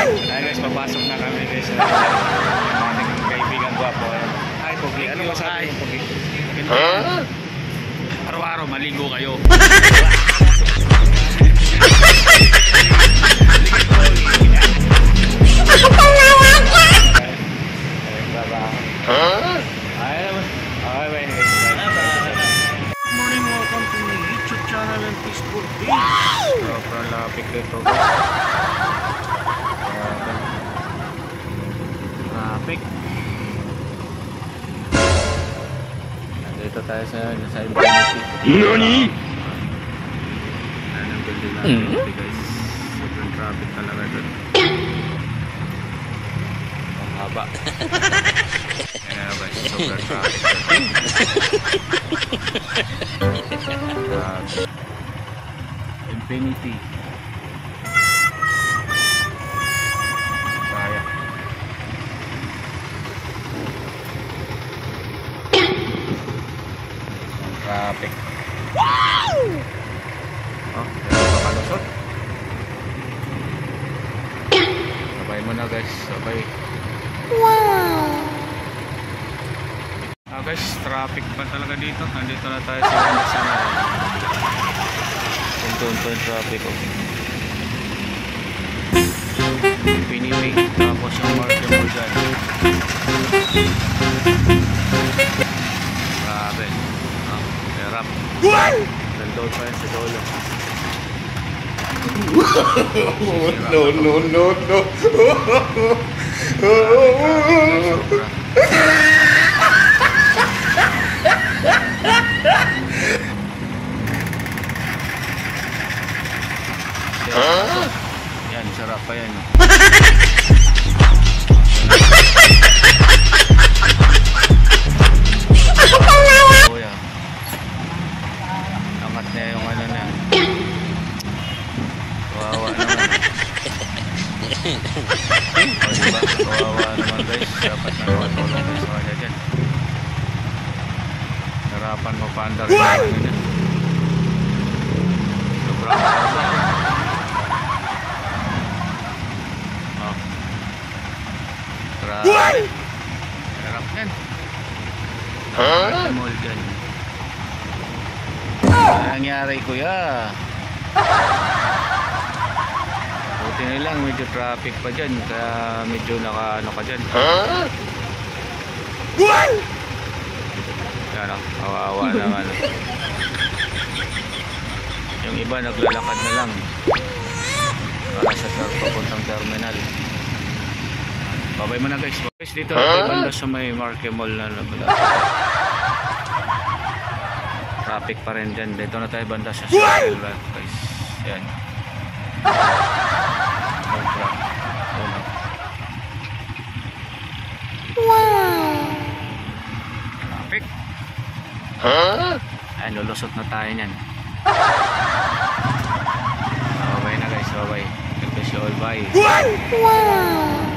Ay guys, papasok na kami guys. Yung ating kaibigan gwapo. Ay, Pogi. Ano masabi mo, Pogi? Araw-araw maligo kayo. Morning, welcome to my YouTube channel and Facebook page. Sobrang lapik dito. Lapik. Nandito tayo sa Infinity. NANI? Yan ang building natin guys. Sobrang traffic talaga doon. Ang haba. Ayan guys, sobrang traffic doon. Infinity. Kaya. Traffic. Wow! Oh, nakalusot. Sabay mo na guys, sabay. Wow! Guys, traffic pa talaga dito. Nandito na tayo sa banda sana. Punto yung traffic. Pinili. Tapos yung market mo dyan. Grabe. Hirap. Nandun pa yan sa dolo. No. Yan, sarap pa yan. Oh, yeah. Angat na yung ano na. Kawawa naman. O diba? Kawawa naman guys. Dapat nakawatulong guys sa kanya dyan. Harapan mo pa andar yung ano dyan. Sobrang haba. Grabe. Harap yan. Mall dyan. Ano nangyari kuya? Buti na lang medyo traffic pa dyan. Kaya medyo naka ano ka dyan. Yan o, kawawa naman. Yung iba naglalakad na lang para sa papuntang terminal. Babay mo na guys. Guys, dito tayo banda sa may Market Mall na traffic pa rin dyan. Dito na tayo banda sa Circle Life guys. Yan. Wow! Traffic. Ay, lulusot na tayo nyan. Babay na guys. Babay. God bless you all. Bye. Wow!